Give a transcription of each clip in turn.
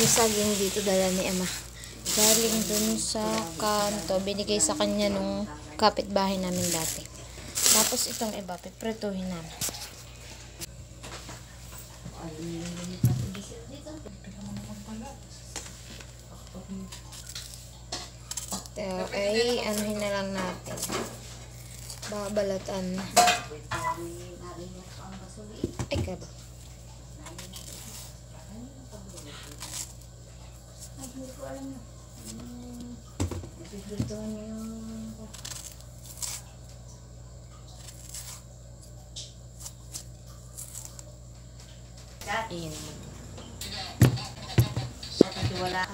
saging dito dala ni Ama. Galing dun sa kanto. Binigay sa kanya nung kapitbahay namin dati. Tapos itong iba, piprituhin namin. Ito ay anuhin na lang natin. Babalatan. Ay ka ba? Ayan.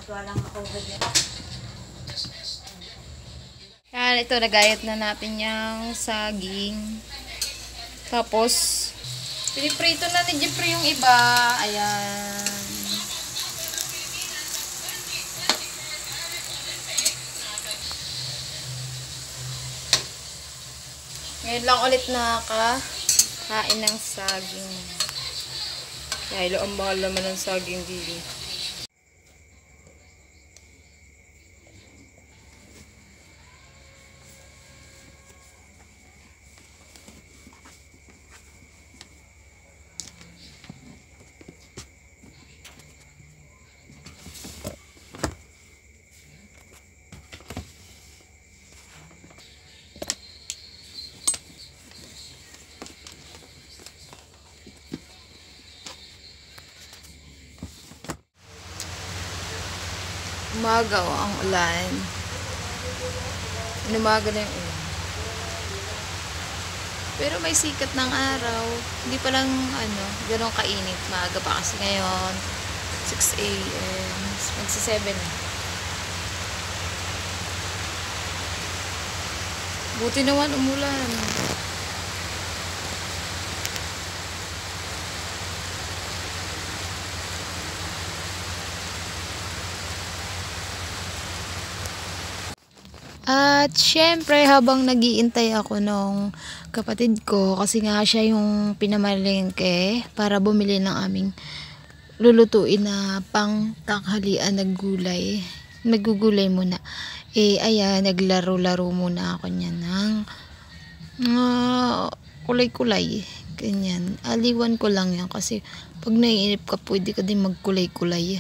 Walang ako ganyan. Yan, ito, nagayat na natin yung saging. Tapos, piniprito na ni Jeffrey yung iba. Ayan. Ngayon lang ulit nakakain ng saging. Dahil ang mahal naman ng saging dito. Umaga ang ulan. Inumaga na yung ulan. Pero may sikat ng araw. Hindi pa lang ganun kainit. Maaga pa kasi ngayon. 6 AM. Magsa 7 na. Buti naman umulan. At syempre habang nag-iintay ako nung kapatid ko kasi nga siya yung pinamalengke para bumili ng aming lulutuin na pang tanghalian na gulay. Nagugulay muna. Ayan, naglaro-laro muna ako niyan ng kulay-kulay. Ganyan. Aliwan ko lang yan kasi pag naiinip ka pwede ka din magkulay-kulay.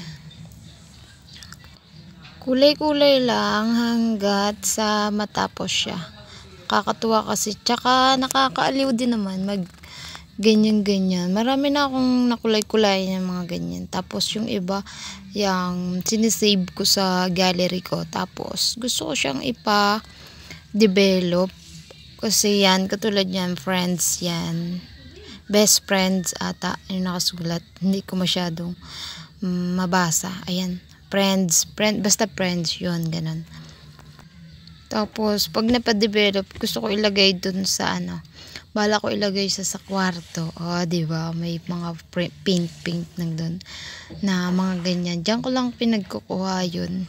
Kulay-kulay lang hanggat sa matapos siya. Kakatuwa kasi. Tsaka nakakaaliw din naman mag ganyan-ganyan. Marami na akong nakulay-kulay ng mga ganyan. Tapos yung iba, yung sinisave ko sa gallery ko. Tapos gusto ko siyang ipa-develop. Kasi yan, katulad yan, friends yan. Best friends ata. Yung nakasulat. Hindi ko masyadong mabasa. Ayan. Basta friends yun, ganun. Tapos, pag napadevelop, gusto ko ilagay dun sa bala ko ilagay sa kwarto. Diba? May mga paint nang dun na mga ganyan. Diyan ko lang pinagkukuha yun.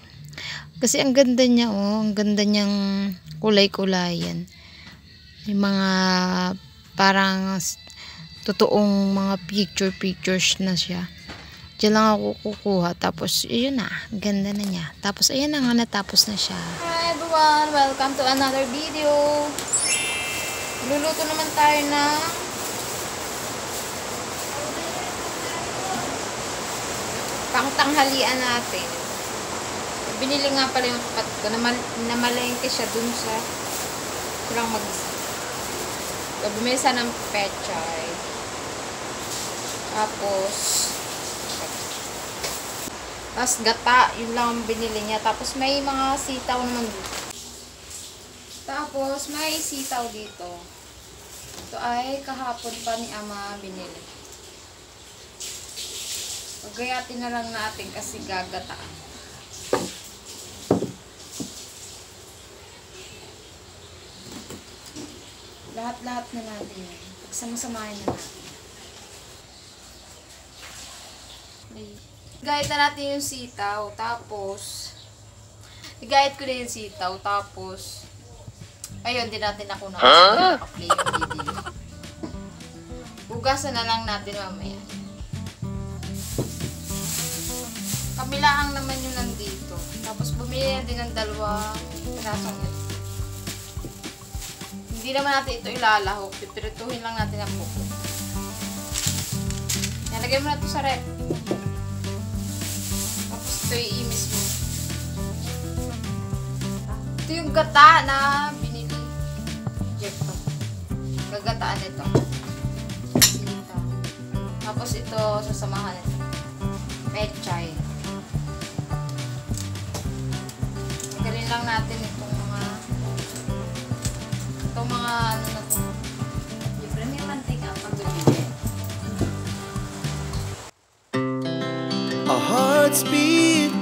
Kasi ang ganda niya, ang ganda niyang kulay-kulayan. Yung mga parang totoong mga pictures na siya. Diyan lang ako kukuha. Tapos, yun na. Ganda na niya. Tapos, ayan na nga. Natapos na siya. Hi everyone! Welcome to another video. Luluto naman tayo ng pangtanghalian natin. Binili nga pala yung kapatid ko. Namalengke siya dun sa silang mag-isa. So, bumili siya ng pechay. Tapos gata, yun lang ang binili niya. Tapos may mga sitaw naman dito. Tapos may sitaw dito. Ito ay kahapon pa ni Ama binili. Pagayatin na lang natin kasi gagataan. Lahat-lahat na natin yun. Pagsama-samahin na natin. Igayat na natin yung sitaw, tapos igayat ko na yung sitaw, tapos ayun, din natin ako naka-play yung video. Hugasan na lang natin mamaya. kabilaan naman yung nandito. Tapos bumili na din ng dalawang pirasong ito. Hindi naman natin ito ilalahok. Pipirituhin lang natin ang buko. Nalagay mo na ito sa rep. Tapos ito iimis mo. Ito yung gata na binili. Jefto. Gagataan ito. Silita. Tapos ito sasamahan ito. Pechay. Magaling lang natin itong mga ano na ito. Libre may mantika pag bumili. Our hearts beat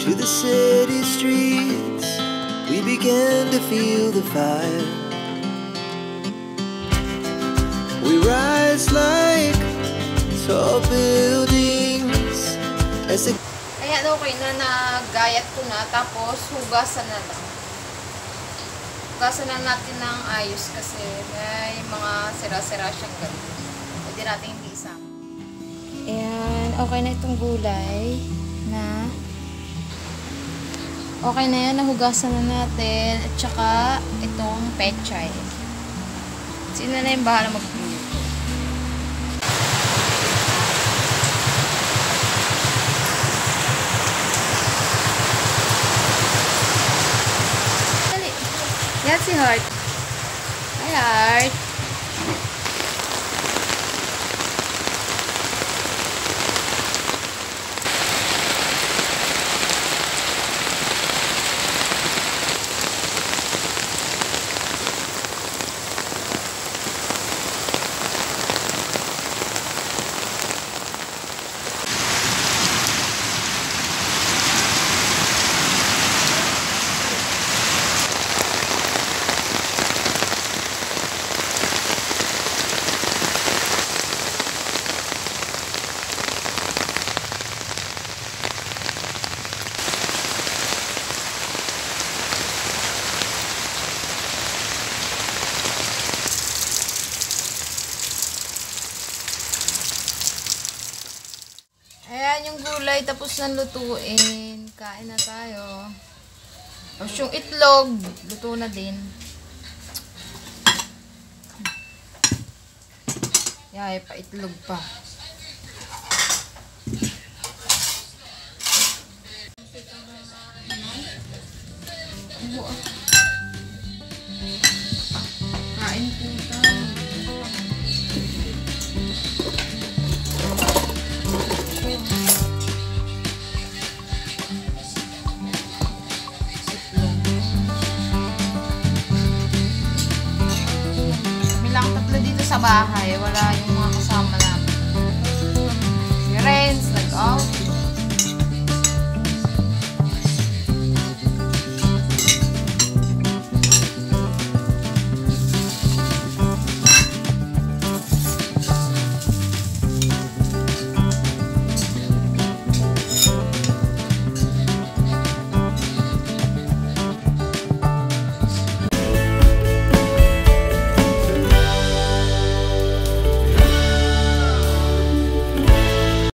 to the city streets. We began to feel the fire. We rise like tall buildings as the Kaya okay na nagayat ko na. Tapos hugasan na lang. Hugasan na natin ng ayos kasi may mga sira-sira siyang ganun. Pwede natin hindi isama. Ayan, okay na itong gulay na okay na yan, nahugasan na natin at saka itong pechay. Sino na yung bahala magluto? Dali. Yan si Heart. Hi Heart. Ayan yung gulay, tapos na lutuin. Kain na tayo. Tapos yung itlog, luto na din. Yay, pa itlog pa. Kain po tayo. Sa bahay, wala yung mga kasama namin. Si Renz, nag-out.